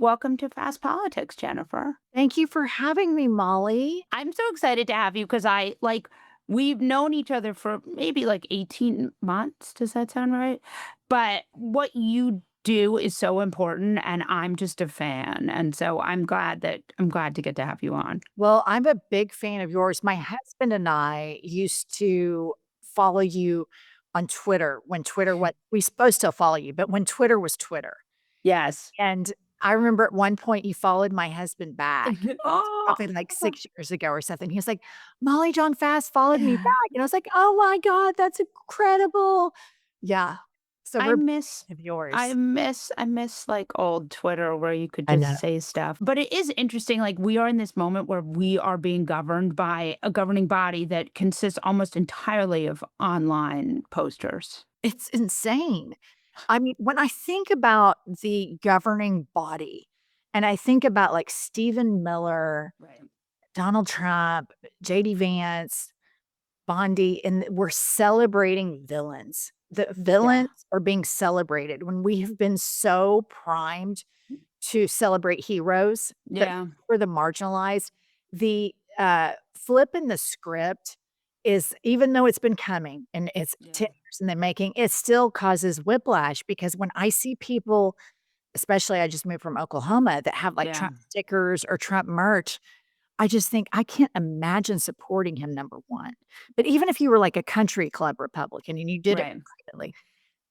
Welcome to Fast Politics, Jennifer. Thank you for having me, Molly. I'm so excited to have you because we've known each other for maybe like 18 months. Does that sound right? But what you do is so important and I'm just a fan. And so I'm glad to get to have you on. Well, I'm a big fan of yours. My husband and I used to follow you on Twitter when Twitter what we supposed still follow you, but when Twitter was Twitter. Yes. And I remember at one point you followed my husband back, Oh. probably like 6 years ago or something. He was like, "Molly Jong-Fast followed me back." And I was like, "Oh my god, that's incredible." Yeah. So I we're miss of yours. I miss like old Twitter where you could I know. just say stuff. But it is interesting, like we are in this moment where we are being governed by a governing body that consists almost entirely of online posters. It's insane. I mean, when I think about the governing body and I think about like Stephen Miller, Right. Donald Trump, JD Vance, Bondi, and we're celebrating villains. The Yeah. villains are being celebrated when we have been so primed to celebrate heroes that Yeah. for the marginalized. The flip in the script is even though it's been coming and it's Yeah. 10 years in the making, it still causes whiplash because when I see people, especially I just moved from Oklahoma, that have like Yeah. Trump stickers or Trump merch, I just think I can't imagine supporting him, number one. But even if you were like a country club Republican and you did it Right. privately,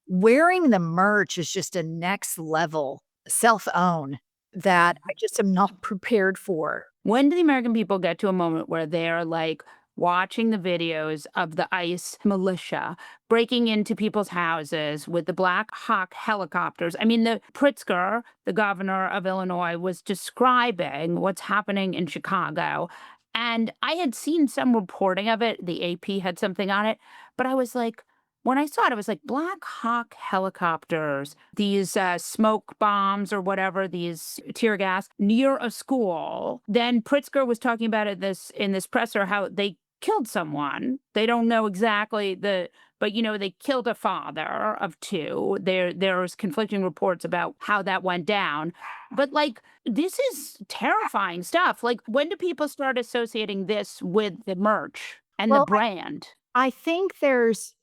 wearing the merch is just a next level self-own that I just am not prepared for. When do the American people get to a moment where they're like watching the videos of the ICE militia breaking into people's houses with the Black Hawk helicopters? I mean, the Pritzker, the governor of Illinois, was describing what's happening in Chicago. And I had seen some reporting of it. The AP had something on it. But I was like, when I saw it, it was like Black Hawk helicopters, these smoke bombs or whatever, these tear gas near a school. Then Pritzker was talking about it in this presser how they killed someone. They don't know exactly but they killed a father of two. There's conflicting reports about how that went down. But like this is terrifying stuff. Like when do people start associating this with the merch and the Well, brand? I think there's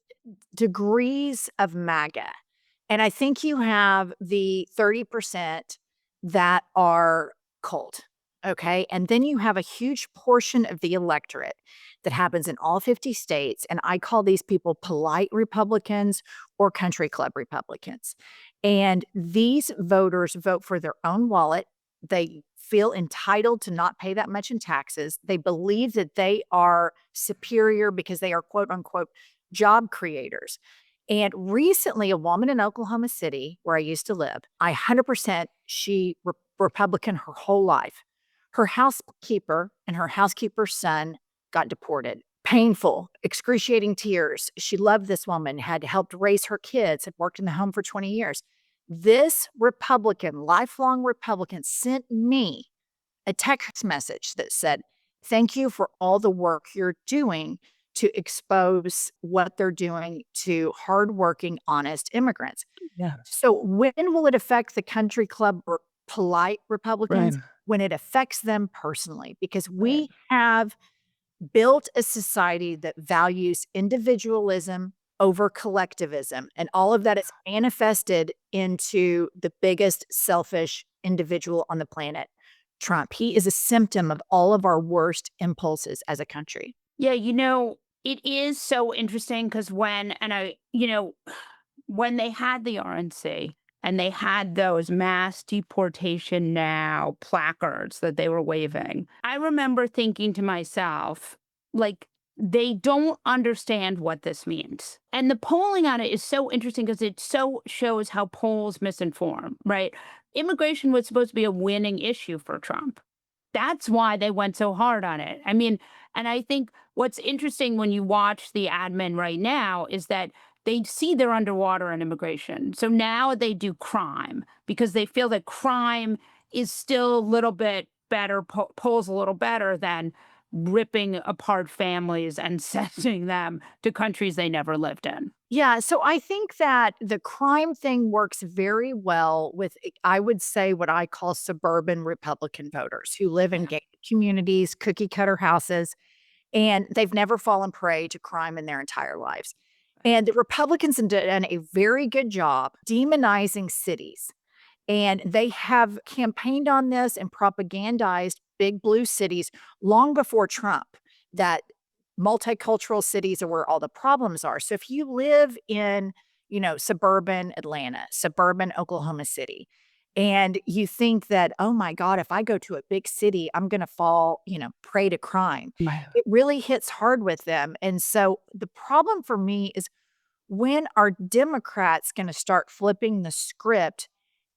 degrees of MAGA, and I think you have the 30% that are cult, okay? And then you have a huge portion of the electorate that happens in all 50 states, and I call these people polite Republicans or country club Republicans. And these voters vote for their own wallet. They feel entitled to not pay that much in taxes. They believe that they are superior because they are quote unquote job creators. And recently, a woman in Oklahoma City, where I used to live, I 100% Republican her whole life. Her housekeeper and her housekeeper's son got deported. Painful, excruciating tears. She loved this woman, had helped raise her kids, had worked in the home for 20 years. This Republican, lifelong Republican, sent me a text message that said, "Thank you for all the work you're doing to expose what they're doing to hardworking, honest immigrants." Yes. So when will it affect the country club or polite Right. Republicans? When it affects them personally, because Right. we have built a society that values individualism over collectivism, and all of that is manifested into the biggest selfish individual on the planet, Trump. He is a symptom of all of our worst impulses as a country. Yeah, it is so interesting because when they had the RNC and they had those mass deportation now placards that they were waving, I remember thinking to myself, like, they don't understand what this means. And the polling on it is so interesting because it so shows how polls misinform, right? Immigration was supposed to be a winning issue for Trump. That's why they went so hard on it. I mean, and I think what's interesting when you watch the admin right now is that they see they're underwater in immigration. So now they do crime because they feel that crime is still a little bit better, polls a little better than ripping apart families and sending them to countries they never lived in. Yeah, so I think that the crime thing works very well with, I would say, what I call suburban Republican voters who live in Yeah. gated communities, cookie cutter houses, and they've never fallen prey to crime in their entire lives. And the Republicans have done a very good job demonizing cities. And they have campaigned on this and propagandized big blue cities long before Trump, that multicultural cities are where all the problems are. So if you live in, suburban Atlanta, suburban Oklahoma City, and you think that, oh my God, if I go to a big city, I'm going to fall, prey to crime. Right. It really hits hard with them. And so the problem for me is, when are Democrats going to start flipping the script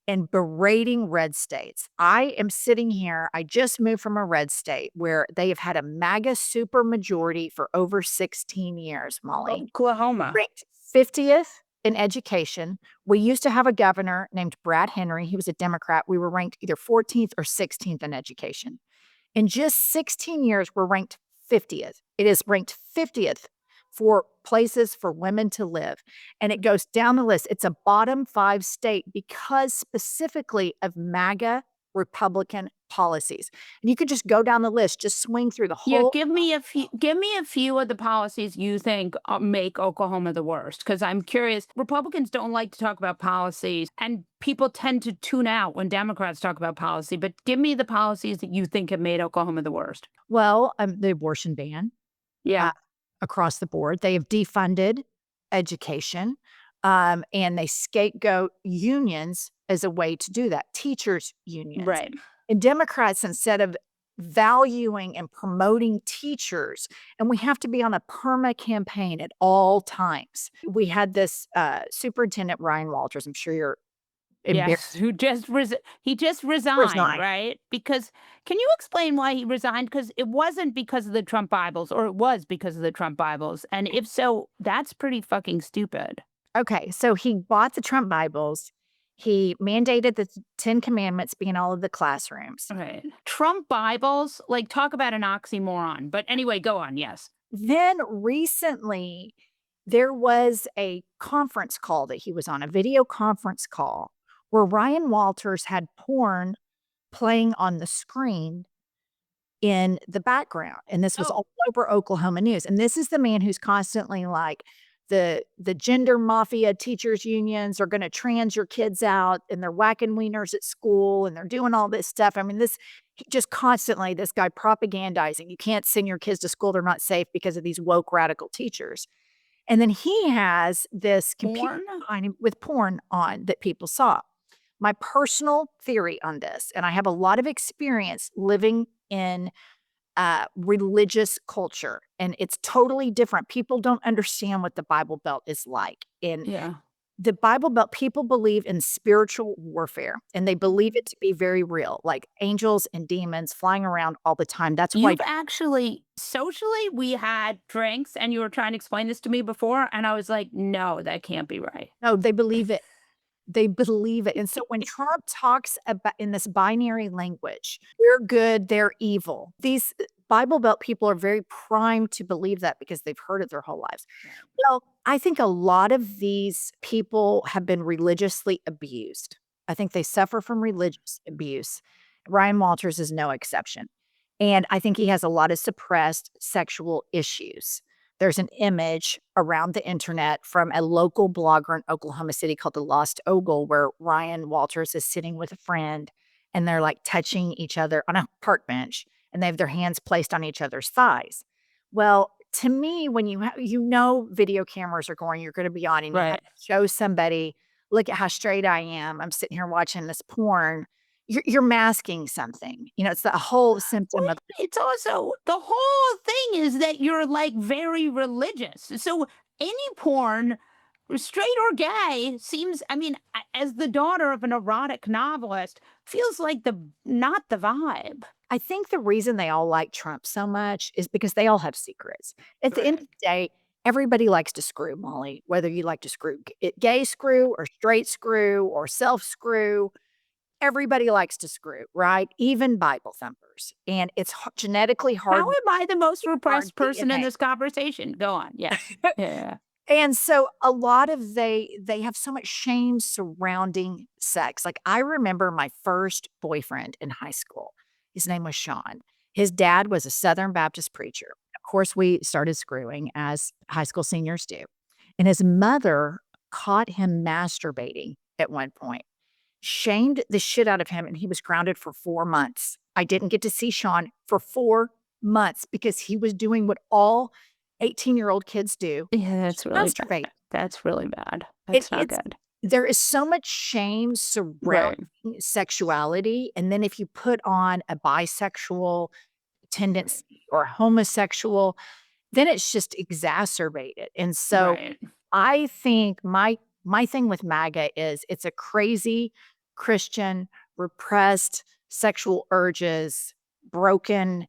and berating red states? I am sitting here, I just moved from a red state where they have had a MAGA super majority for over 16 years, Molly. Oklahoma. Ranked 50th in education. We used to have a governor named Brad Henry. He was a Democrat. We were ranked either 14th or 16th in education. In just 16 years, we're ranked 50th. It is ranked 50th for places for women to live. And it goes down the list. It's a bottom 5 state because specifically of MAGA Republican policies. And you could just go down the list, just swing through the Yeah, whole. give me a few of the policies you think make Oklahoma the worst, because I'm curious. Republicans don't like to talk about policies, and people tend to tune out when Democrats talk about policy. But give me the policies that you think have made Oklahoma the worst. Well, the abortion ban Yeah, uh, across the board. They have defunded education, and they scapegoat unions as a way to do that, teachers' unions. right. And Democrats, instead of valuing and promoting teachers, and we have to be on a perma campaign at all times. We had this superintendent, Ryan Walters. I'm sure you're Yes, embarrassed. he just resigned, Resign. right? Because can you explain why he resigned? Because it wasn't because of the Trump Bibles, or it was because of the Trump Bibles. And if so, that's pretty fucking stupid. Okay, so he bought the Trump Bibles. He mandated the 10 commandments be in all of the classrooms. Right. Trump Bibles, like, talk about an oxymoron. But anyway, go on. Yes. Then recently, there was a conference call that he was on, a video conference call, where Ryan Walters had porn playing on the screen in the background, and this was Oh, all over Oklahoma news. And this is the man who's constantly like, the gender mafia teachers unions are gonna trans your kids out, and they're whacking wieners at school, and they're doing all this stuff. I mean, just constantly, this guy propagandizing, you can't send your kids to school, they're not safe because of these woke radical teachers. And then he has this computer porn? behind him with porn on that people saw. My personal theory on this, and I have a lot of experience living in religious culture, and it's totally different. People don't understand what the Bible Belt is like. In Yeah. the Bible Belt, people believe in spiritual warfare, and they believe it to be very real, like angels and demons flying around all the time. That's why. You've actually, socially, we had drinks and you were trying to explain this to me before. And I was like, no, that can't be right. No, they believe it. They believe it. And so when Trump talks about in this binary language, we're good, they're evil. These Bible Belt people are very primed to believe that because they've heard it their whole lives. Well, I think a lot of these people have been religiously abused. I think they suffer from religious abuse. Ryan Walters is no exception. And I think he has a lot of suppressed sexual issues. There's an image around the internet from a local blogger in Oklahoma City called The Lost Ogle, where Ryan Walters is sitting with a friend and they're like touching each other on a park bench and they have their hands placed on each other's thighs. Well, to me, when video cameras are going, you're going to be on and you have Right. to show somebody, look at how straight I am. I'm sitting here watching this porn. You're masking something. It's the whole symptom Well, of. it's also the whole thing is that you're like very religious. So any porn, straight or gay, seems, I mean, as the daughter of an erotic novelist, feels like not the vibe. I think the reason they all like Trump so much is because they all have secrets. At the end of the day, everybody likes to screw, Molly, whether you like to screw gay screw or straight screw or self screw. everybody likes to screw, right? Even Bible thumpers. And it's genetically How hard. am I the most Our repressed person in DNA. this conversation? Go on. Yes. Yeah. And so a lot of they have so much shame surrounding sex. Like, I remember my first boyfriend in high school. His name was Sean. His dad was a Southern Baptist preacher. Of course, we started screwing as high school seniors do. And his mother caught him masturbating at one point, shamed the shit out of him, and he was grounded for 4 months. I didn't get to see Sean for 4 months because he was doing what all 18-year-old kids do, Yeah, that's really masturbate. bad. That's really bad. It That's not it's good. there is so much shame Right. surrounding sexuality, and then if you put on a bisexual tendency or homosexual, then it's just exacerbated. And so Right. I think my thing with MAGA is it's a crazy Christian, repressed sexual urges, broken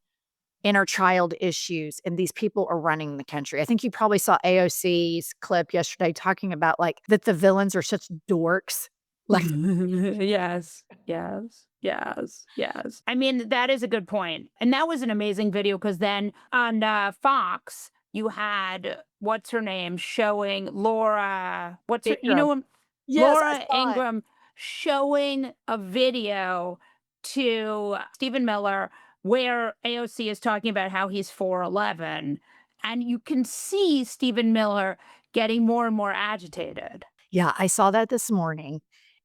inner child issues, and these people are running the country. I think you probably saw AOC's clip yesterday talking about, like, that the villains are such dorks. Like, Yes. Yes. Yes. Yes. I mean, that is a good point. And that was an amazing video because then on Fox, you had what's her name showing Laura, what's her, Ingram. Yes, I Laura saw it. Ingram showing a video to Stephen Miller where AOC is talking about how he's 4'11. And you can see Stephen Miller getting more and more agitated. Yeah, I saw that this morning.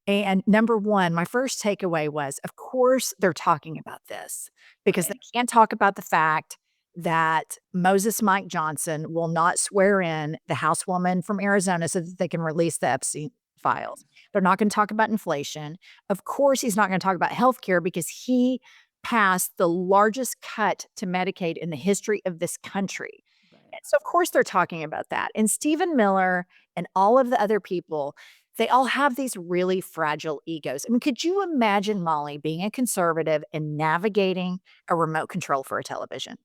And number one, my first takeaway was, of course, they're talking about this because they Right. can't talk about the fact that Moses Mike Johnson will not swear in the Housewoman from Arizona so that they can release the Epstein files. They're not going to talk about inflation. Of course, he's not going to talk about healthcare because he passed the largest cut to Medicaid in the history of this country. Right. And so, of course, they're talking about that. And Stephen Miller and all of the other people, they all have these really fragile egos. I mean, could you imagine, Molly, being a conservative and navigating a remote control for a television?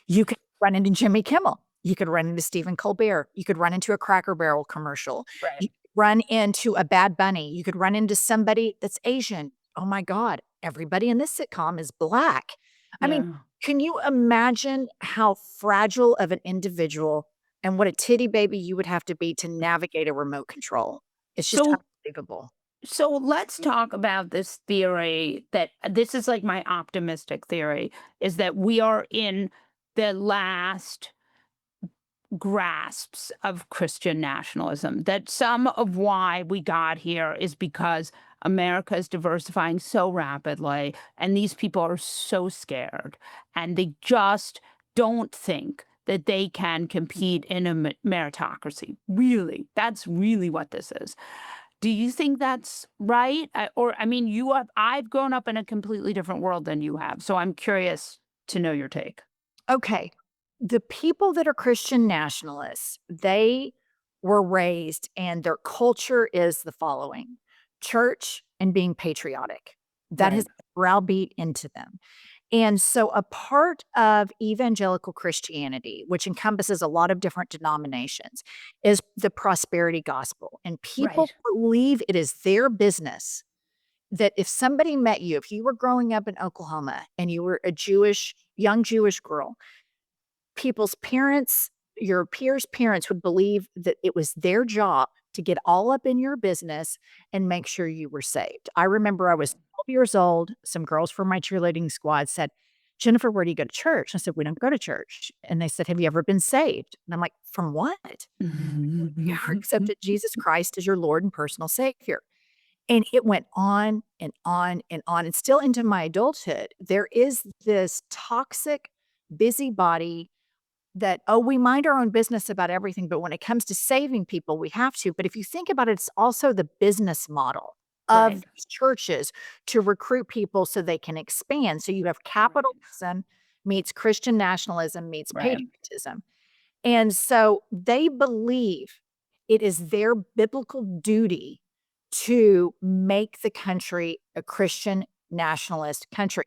You could run into Jimmy Kimmel. You could run into Stephen Colbert. You could run into a Cracker Barrel commercial. Right. You could run into a Bad Bunny. You could run into somebody that's Asian. Oh my God, everybody in this sitcom is Black. I mean, Yeah. can you imagine how fragile of an individual and what a titty baby you would have to be to navigate a remote control? It's just So unbelievable. so let's talk about this theory that this is like my optimistic theory is that we are in the last grasps of Christian nationalism, that some of why we got here is because America is diversifying so rapidly and these people are so scared and they just don't think that they can compete in a meritocracy. Really, that's really what this is. Do you think that's right? Or, I mean, I've grown up in a completely different world than you have. So I'm curious to know your take. Okay. The people that are Christian nationalists, they were raised and their culture is the following: church and being patriotic. That has Right. been browbeat into them. And so a part of evangelical Christianity, which encompasses a lot of different denominations, is the prosperity gospel. And people Right. believe it is their business that if somebody met you, if you were growing up in Oklahoma and you were a young Jewish girl, people's parents, your peers' parents would believe that it was their job to get all up in your business and make sure you were saved. I remember I was 12 years old. Some girls from my cheerleading squad said, "Jennifer, where do you go to church?" I said, "We don't go to church." And they said, "Have you ever been saved?" And I'm like, "From what?" "You ever accepted Jesus Christ as your Lord and personal Savior." And it went on and on and on. And still into my adulthood, there is this toxic busybody that, oh, we mind our own business about everything, but when it comes to saving people, we have to. But if you think about it, it's also the business model of Right. these churches to recruit people so they can expand. So you have Right. capitalism meets Christian nationalism meets Right. patriotism. And so they believe it is their biblical duty to make the country a Christian nationalist country.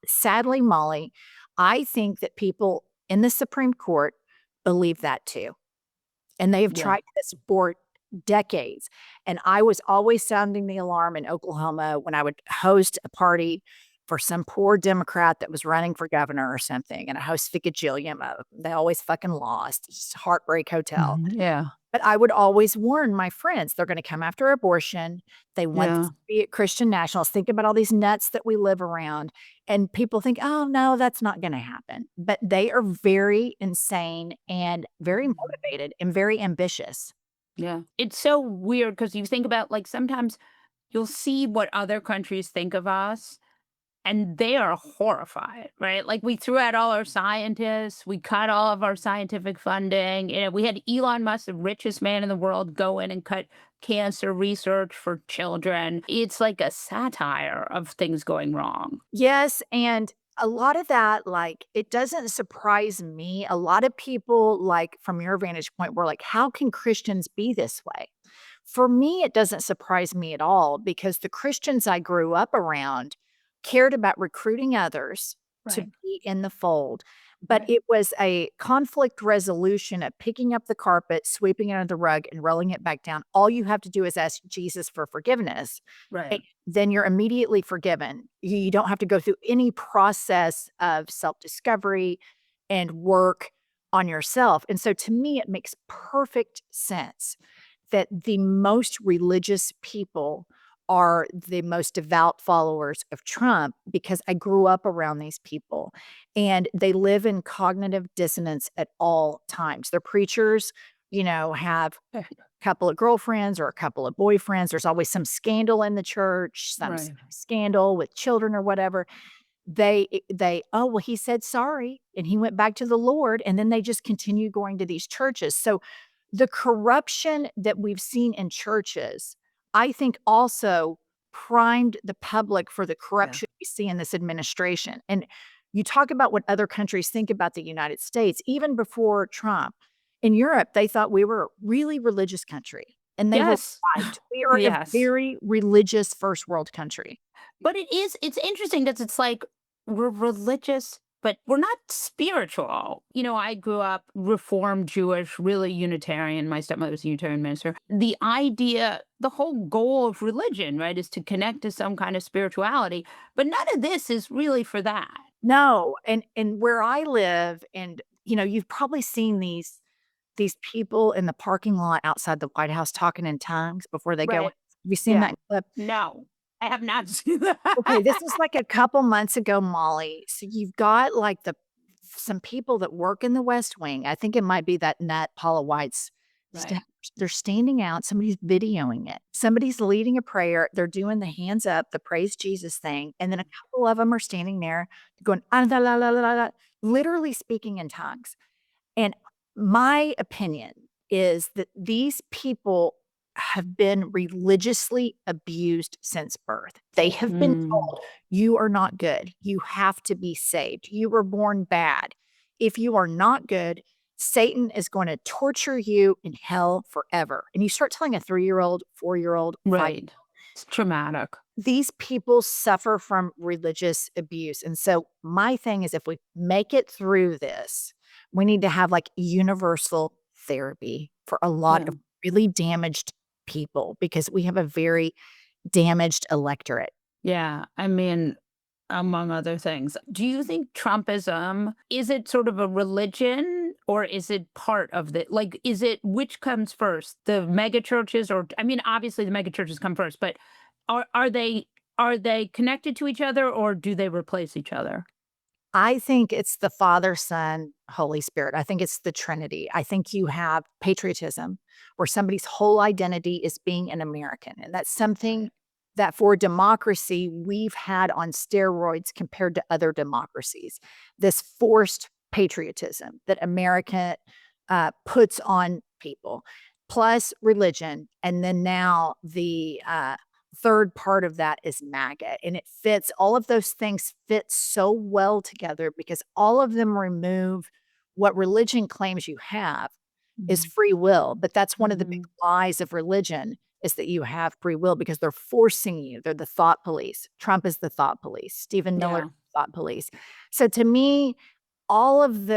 Sadly, Molly, I think that people in the Supreme Court believe that too. And they have Yeah. tried to support decades. And I was always sounding the alarm in Oklahoma when I would host a party for some poor Democrat that was running for governor or something. And I host a gajillion of them. They always fucking lost. It's a heartbreak hotel. Yeah. But I would always warn my friends, they're going to come after abortion. They want this Yeah. to be Christian nationalists. Think about all these nuts that we live around. And people think, oh, no, that's not going to happen. But they are very insane and very motivated and very ambitious. Yeah. It's so weird because you think about, like, sometimes you'll see what other countries think of us, and they are horrified, right? Like, we threw out all our scientists, we cut all of our scientific funding. We had Elon Musk, the richest man in the world, go in and cut cancer research for children. It's like a satire of things going wrong. Yes, and a lot of that, like, it doesn't surprise me. A lot of people, like, from your vantage point, were like, "How can Christians be this way?" For me, it doesn't surprise me at all because the Christians I grew up around cared about recruiting others to Right. be in the fold, but Right. it was a conflict resolution of picking up the carpet, sweeping it under the rug, and rolling it back down. All you have to do is ask Jesus for forgiveness, Right. then you're immediately forgiven. You don't have to go through any process of self-discovery and work on yourself, and so to me, it makes perfect sense that the most religious people are the most devout followers of Trump because I grew up around these people, and they live in cognitive dissonance at all times. Their preachers, have couple of girlfriends or a couple of boyfriends. There's always some scandal in the church, some Right. scandal with children or whatever. Oh, well, he said sorry and he went back to the Lord, and then they just continue going to these churches. So the corruption that we've seen in churches, I think also primed the public for the Yeah. corruption we see in this administration. And you talk about what other countries think about the United States, even before Trump. In Europe, they thought we were a really religious country, and they were Yes. right. We are a Yes. very religious first world country. But it's interesting that it's like we're religious, but we're not spiritual. I grew up Reformed Jewish, really Unitarian. My stepmother was a Unitarian minister. The whole goal of religion, right, is to connect to some kind of spirituality. But none of this is really for that. No, and where I live, and, you've probably seen these people in the parking lot outside the White House talking in tongues before they go in. Right. Have you seen Yeah. that clip? No, I have not seen that. Okay, this was like a couple months ago, Molly. So you've got like some people that work in the West Wing. I think it might be that nut Paula White's Right. staff. They're standing out, somebody's videoing it. Somebody's leading a prayer. They're doing the hands up, the praise Jesus thing. And then a couple of them are standing there going, "Ah, la, la, la, la, la," literally speaking in tongues. And my opinion is that these people have been religiously abused since birth. They have been Mm, told, "You are not good. You have to be saved. You were born bad. If you are not good, Satan is going to torture you in hell forever." And you start telling a 3-year-old, 4-year-old, 5, right. It's traumatic. these people suffer from religious abuse. And so my thing is if we make it through this, we need to have like universal therapy for a lot Yeah. of really damaged people because we have a very damaged electorate. Yeah. I mean, among other things. Do you think Trumpism is it sort of a religion or is it part of the is it which comes first? The mega churches or I mean obviously the mega churches come first, but are they connected to each other or do they replace each other? I think it's the Father, Son, Holy Spirit. I think it's the Trinity. I think you have patriotism, where somebody's whole identity is being an American. And that's something Right. that for democracy, we've had on steroids compared to other democracies. This forced patriotism that America puts on people, plus religion. And then now the third part of that is MAGA. And it fits, all of those things fit so well together because all of them remove what religion claims you have is Mhm. free will. But that's one of the big Mhm. lies of religion is that you have free will because they're forcing you. They're the thought police. Trump is the thought police. Stephen Miller, Yeah. thought police. So to me, all of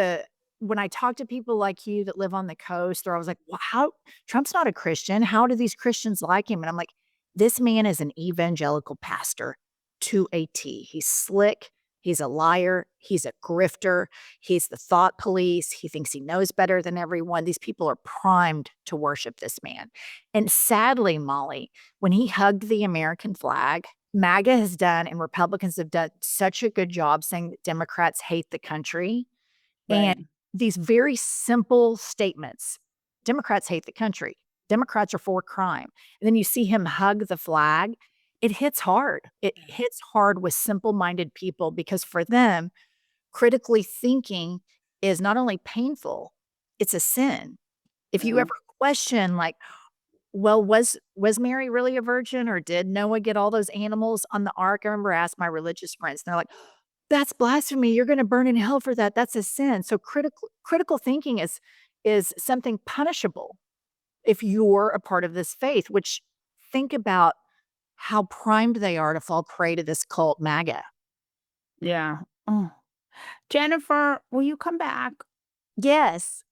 when I talk to people like you that live on the coast, they're always like, "Well, how Trump's not a Christian. How do these Christians like him?" And I'm like, "This man is an evangelical pastor to a T. He's slick. He's a liar. He's a grifter. He's the thought police. He thinks he knows better than everyone. These people are primed to worship this man." And sadly, Molly, when he hugged the American flag, MAGA has done and Republicans have done such a good job saying that Democrats hate the country. And Right. these very simple statements, Democrats hate the country. Democrats are for crime. And then you see him hug the flag. It hits hard. It hits hard with simple-minded people because for them, critically thinking is not only painful, it's a sin. If you Yeah. ever question like, well, was Mary really a virgin or did Noah get all those animals on the ark? I remember I asked my religious friends, and they're like, "That's blasphemy. You're gonna burn in hell for that. That's a sin." So critical thinking is something punishable if you're a part of this faith, which think about how primed they are to fall prey to this cult MAGA. Yeah. Oh. Jennifer, will you come back? Yes.